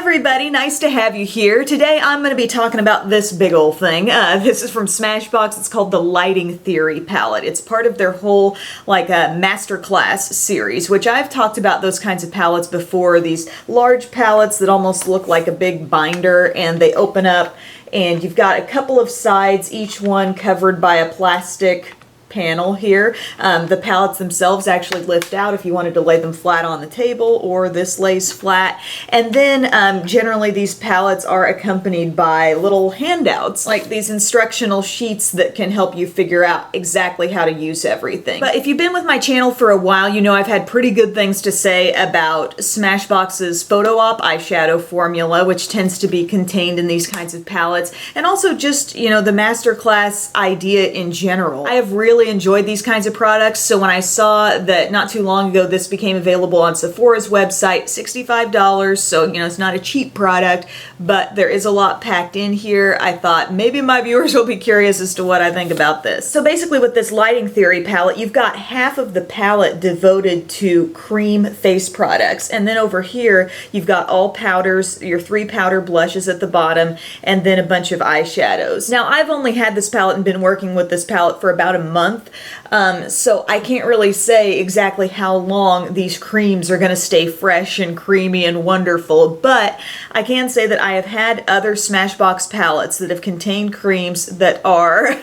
everybody, nice to have you here. Today I'm going to be talking about this big old thing. This is from Smashbox. It's called the Lighting Theory palette. It's part of their whole masterclass series, which I've talked about those kinds of palettes before. These large palettes that almost look like a big binder, and they open up and you've got a couple of sides, each one covered by a plastic panel here. The palettes themselves actually lift out if you wanted to lay them flat on the table, or this lays flat. And then generally these palettes are accompanied by little handouts, like these instructional sheets that can help you figure out exactly how to use everything. But if you've been with my channel for a while, you know I've had pretty good things to say about Smashbox's Photo Op eyeshadow formula, which tends to be contained in these kinds of palettes, and also just, you know, the masterclass idea in general. I have really enjoyed these kinds of products, so when I saw that not too long ago this became available on Sephora's website, $65, so you know it's not a cheap product, but there is a lot packed in here. I thought maybe my viewers will be curious as to what I think about this. So basically with this Lighting Theory palette, you've got half of the palette devoted to cream face products, and then over here you've got all powders, your 3 powder blushes at the bottom, and then a bunch of eyeshadows. Now I've only had this palette and been working with this palette for about a month, so I can't really say exactly how long these creams are going to stay fresh and creamy and wonderful, but I can say that I have had other Smashbox palettes that have contained creams that are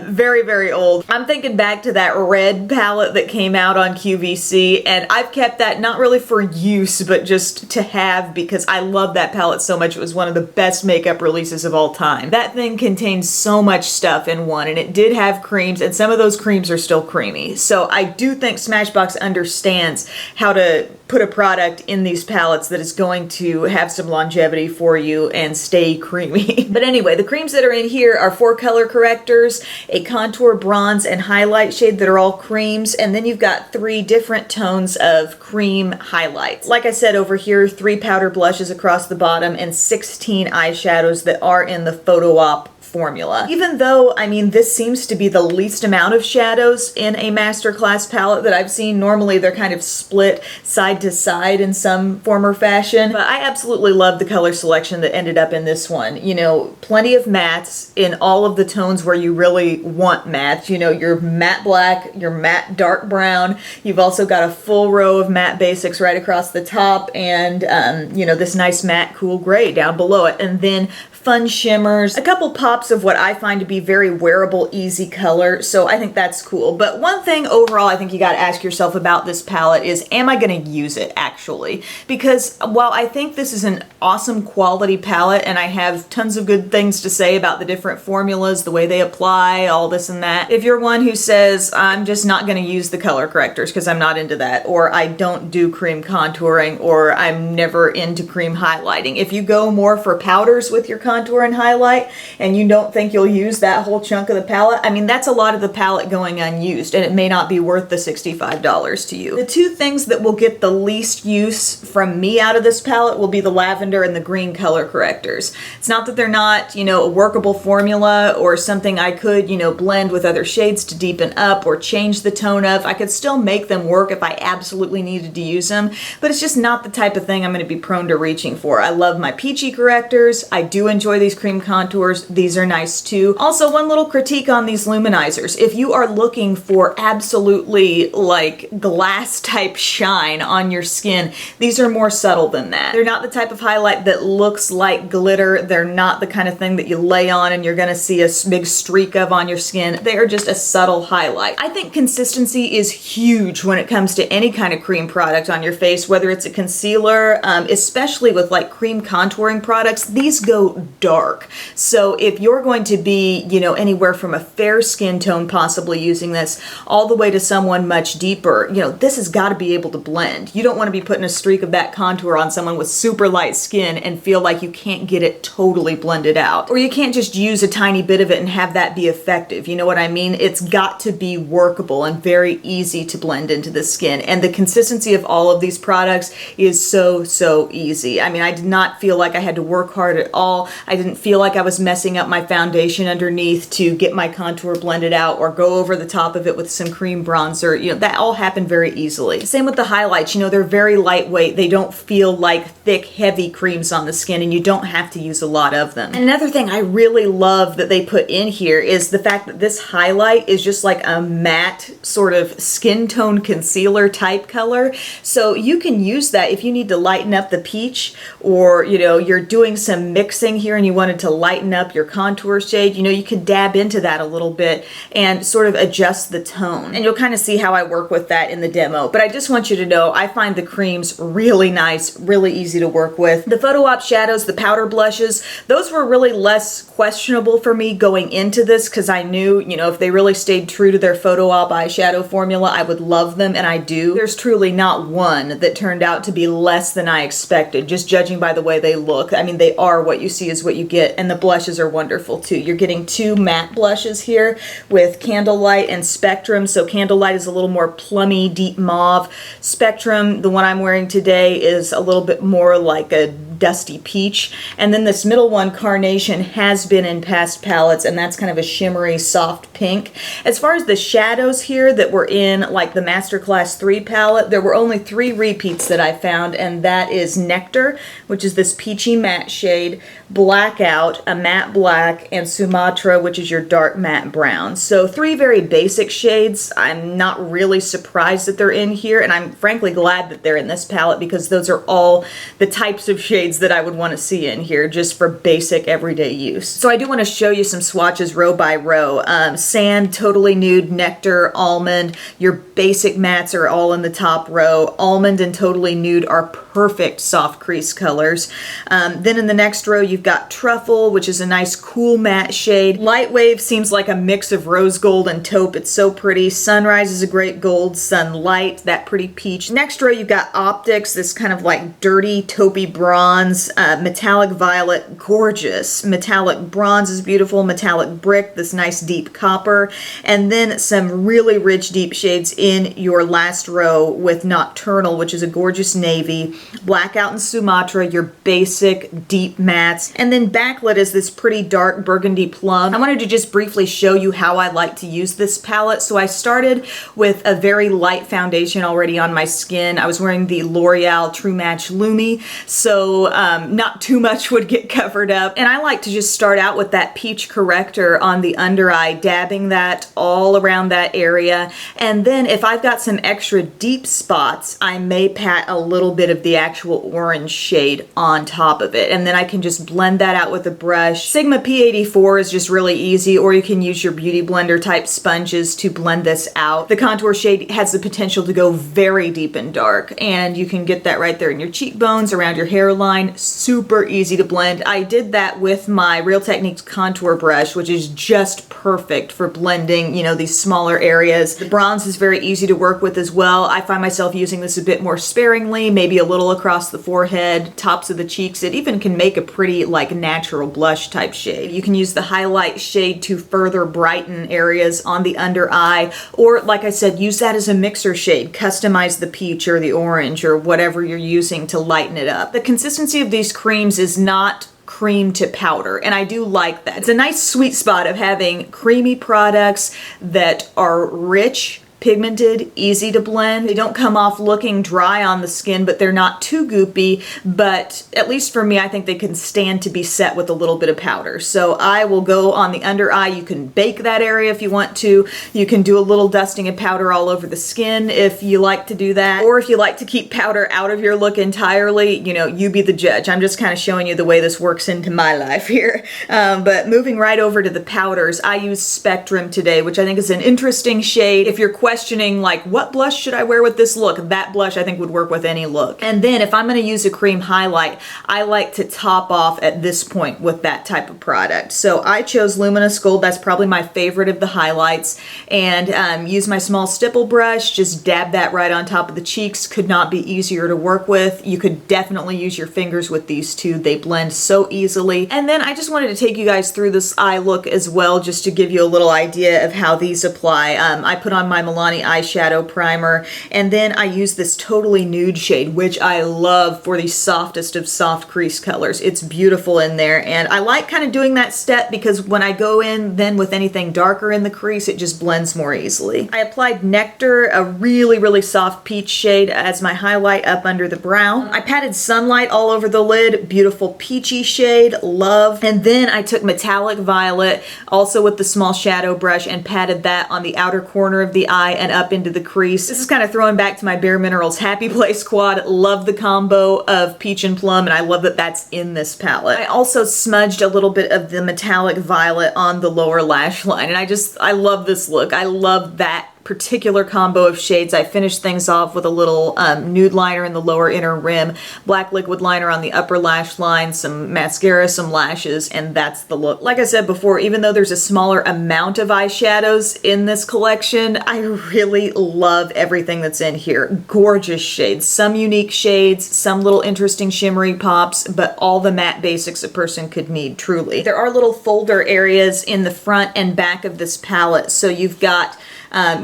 very, very old. I'm thinking back to that red palette that came out on QVC, and I've kept that not really for use, but just to have, because I love that palette so much. It was one of the best makeup releases of all time. That thing contains so much stuff in one, and it did have creams, and some of those creams are still creamy. So I do think Smashbox understands how to put a product in these palettes that is going to have some longevity for you and stay creamy. But anyway, the creams that are in here are 4 color correctors, a contour, bronze, and highlight shade that are all creams, and then you've got 3 different tones of cream highlights. Like I said, over here, 3 powder blushes across the bottom and 16 eyeshadows that are in the Photo Op formula. Even though, I mean, this seems to be the least amount of shadows in a masterclass palette that I've seen. Normally they're kind of split side to side in some form or fashion, but I absolutely love the color selection that ended up in this one. You know, plenty of mattes in all of the tones where you really want mattes. You know, your matte black, your matte dark brown. You've also got a full row of matte basics right across the top, and you know, this nice matte cool gray down below it, and then fun shimmers, a couple pops of what I find to be very wearable, easy color, so I think that's cool. But one thing overall I think you got to ask yourself about this palette is, am I going to use it actually? Because while I think this is an awesome quality palette, and I have tons of good things to say about the different formulas, the way they apply, all this and that, if you're one who says, I'm just not going to use the color correctors because I'm not into that, or I don't do cream contouring, or I'm never into cream highlighting, if you go more for powders with your contour and highlight, and you don't think you'll use that whole chunk of the palette, I mean, that's a lot of the palette going unused, and it may not be worth the $65 to you. The 2 things that will get the least use from me out of this palette will be the lavender and the green color correctors. It's not that they're not, you know, a workable formula or something I could, you know, blend with other shades to deepen up or change the tone of. I could still make them work if I absolutely needed to use them, but it's just not the type of thing I'm going to be prone to reaching for. I love my peachy correctors. I do enjoy these cream contours. These are nice too. Also, one little critique on these luminizers. If you are looking for absolutely like glass type shine on your skin, these are more subtle than that. They're not the type of highlight that looks like glitter. They're not the kind of thing that you lay on and you're gonna see a big streak of on your skin. They are just a subtle highlight. I think consistency is huge when it comes to any kind of cream product on your face, whether it's a concealer, especially with like cream contouring products. These go dark. So if you're going to be, you know, anywhere from a fair skin tone possibly using this all the way to someone much deeper, you know, this has got to be able to blend. You don't want to be putting a streak of that contour on someone with super light skin and feel like you can't get it totally blended out. Or you can't just use a tiny bit of it and have that be effective. You know what I mean? It's got to be workable and very easy to blend into the skin. And the consistency of all of these products is so easy. I mean, I did not feel like I had to work hard at all. I didn't feel like I was messing up my my foundation underneath to get my contour blended out, or go over the top of it with some cream bronzer. You know, that all happened very easily. Same with the highlights. You know, they're very lightweight. They don't feel like thick, heavy creams on the skin, and you don't have to use a lot of them. And another thing I really love that they put in here is the fact that this highlight is just like a matte sort of skin tone concealer type color. So you can use that if you need to lighten up the peach, or, you know, you're doing some mixing here and you wanted to lighten up your contour shade. You know, you can dab into that a little bit and sort of adjust the tone. And you'll kind of see how I work with that in the demo. But I just want you to know I find the creams really nice, really easy to work with. The photo op shadows, the powder blushes, those were really less questionable for me going into this, because I knew, you know, if they really stayed true to their photo op eyeshadow formula, I would love them, and I do. There's truly not one that turned out to be less than I expected, just judging by the way they look. I mean, they are what you see is what you get, and the blushes are wonderful too. You're getting two matte blushes here with Candlelight and Spectrum. So Candlelight is a little more plummy, deep mauve. Spectrum, the one I'm wearing today, is a little bit more like a dusty peach. And then this middle one, Carnation, has been in past palettes, and that's kind of a shimmery, soft pink. As far as the shadows here that were in like the Masterclass 3 palette, there were only 3 repeats that I found, and that is Nectar, which is this peachy matte shade, Blackout, a matte black, and Sumatra, which is your dark matte brown. So 3 very basic shades. I'm not really surprised that they're in here, and I'm frankly glad that they're in this palette, because those are all the types of shades that I would want to see in here just for basic everyday use. So I do want to show you some swatches row by row. Sand, Totally Nude, Nectar, Almond. Your basic mattes are all in the top row. Almond and Totally Nude are perfect soft crease colors. Then in the next row you've got Truffle, which is a nice cool matte shade. Light Wave seems like a mix of rose gold and taupe. It's so pretty. Sunrise is a great gold. Sunlight, that pretty peach. Next row you've got Optics, this kind of like dirty taupey bronze. Metallic Violet, gorgeous. Metallic Bronze is beautiful. Metallic Brick, this nice deep copper. And then some really rich deep shades in your last row with Nocturnal, which is a gorgeous navy. Blackout and Sumatra, your basic deep mattes. And then Backlit is this pretty dark burgundy plum. I wanted to just briefly show you how I like to use this palette. So I started with a very light foundation already on my skin. I was wearing the L'Oreal True Match Lumi, so not too much would get covered up. And I like to just start out with that peach corrector on the under eye, dabbing that all around that area. And then if I've got some extra deep spots, I may pat a little bit of the actual orange shade on top of it. And then I can just blend that out with a brush. Sigma P84 is just really easy, or you can use your beauty blender type sponges to blend this out. The contour shade has the potential to go very deep and dark, and you can get that right there in your cheekbones, around your hairline. Super easy to blend. I did that with my Real Techniques contour brush, which is just perfect for blending, you know, these smaller areas. The bronze is very easy to work with as well. I find myself using this a bit more sparingly, maybe a little across the forehead, tops of the cheeks. It even can make a pretty like natural blush type shade. You can use the highlight shade to further brighten areas on the under eye, or like I said, use that as a mixer shade. Customize the peach or the orange or whatever you're using to lighten it up. The consistency of these creams is not cream to powder, and I do like that. It's a nice sweet spot of having creamy products that are rich, pigmented, easy to blend. They don't come off looking dry on the skin, but they're not too goopy. But at least for me, I think they can stand to be set with a little bit of powder. So I will go on the under eye. You can bake that area if you want to. You can do a little dusting of powder all over the skin if you like to do that. Or if you like to keep powder out of your look entirely, you know, you be the judge. I'm just kind of showing you the way this works into my life here. But moving right over to the powders, I use Spectrum today, which I think is an interesting shade. If you're questioning like what blush should I wear with this look, that blush I think would work with any look. And then if I'm going to use a cream highlight, I like to top off at this point with that type of product. So I chose Luminous Gold. That's probably my favorite of the highlights, and use my small stipple brush, just dab that right on top of the cheeks. Could not be easier to work with. You could definitely use your fingers with these two. They blend so easily. And then I just wanted to take you guys through this eye look as well, just to give you a little idea of how these apply. I put on my Milani eyeshadow primer. And then I use this Totally Nude shade, which I love for the softest of soft crease colors. It's beautiful in there. And I like kind of doing that step because when I go in then with anything darker in the crease, it just blends more easily. I applied Nectar, a really, really soft peach shade, as my highlight up under the brow. I patted Sunlight all over the lid, beautiful peachy shade, love. And then I took Metallic Violet, also with the small shadow brush, and patted that on the outer corner of the eye and up into the crease. This is kind of throwing back to my Bare Minerals Happy Place quad. Love the combo of peach and plum, and I love that that's in this palette. I also smudged a little bit of the Metallic Violet on the lower lash line, and I love this look. I love that particular combo of shades. I finished things off with a little nude liner in the lower inner rim, black liquid liner on the upper lash line, some mascara, some lashes, and that's the look. Like I said before, even though there's a smaller amount of eyeshadows in this collection, I really love everything that's in here. Gorgeous shades, some unique shades, some little interesting shimmery pops, but all the matte basics a person could need, truly. There are little folder areas in the front and back of this palette, so you've got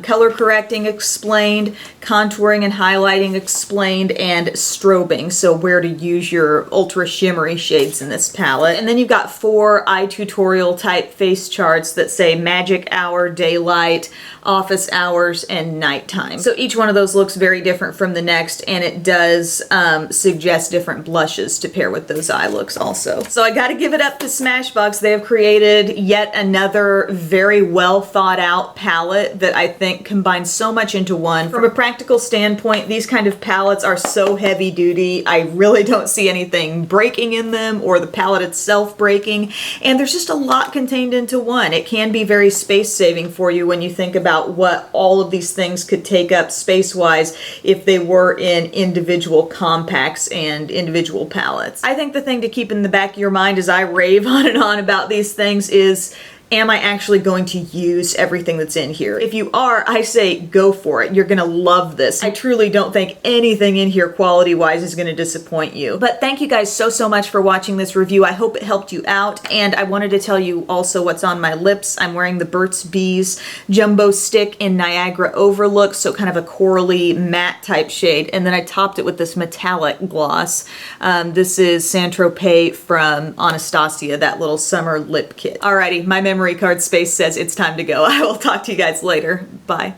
color correcting explained, contouring and highlighting explained, and strobing, so where to use your ultra shimmery shades in this palette. And then you've got 4 eye tutorial type face charts that say magic hour, daylight, office hours, and nighttime. So each one of those looks very different from the next, and it does suggest different blushes to pair with those eye looks also. So I gotta give it up to Smashbox. They have created yet another very well thought out palette that I think combines so much into one. From a practical standpoint, these kind of palettes are so heavy duty. I really don't see anything breaking in them or the palette itself breaking, and there's just a lot contained into one. It can be very space saving for you when you think about what all of these things could take up space-wise if they were in individual compacts and individual palettes. I think the thing to keep in the back of your mind as I rave on and on about these things is, am I actually going to use everything that's in here? If you are, I say go for it. You're gonna love this. I truly don't think anything in here quality-wise is gonna disappoint you. But thank you guys so much for watching this review. I hope it helped you out, and I wanted to tell you also what's on my lips. I'm wearing the Burt's Bees Jumbo Stick in Niagara Overlook, so kind of a corally matte type shade, and then I topped it with this metallic gloss. This is Saint-Tropez from Anastasia, that little summer lip kit. Alrighty, my memory card space says it's time to go. I will talk to you guys later. Bye.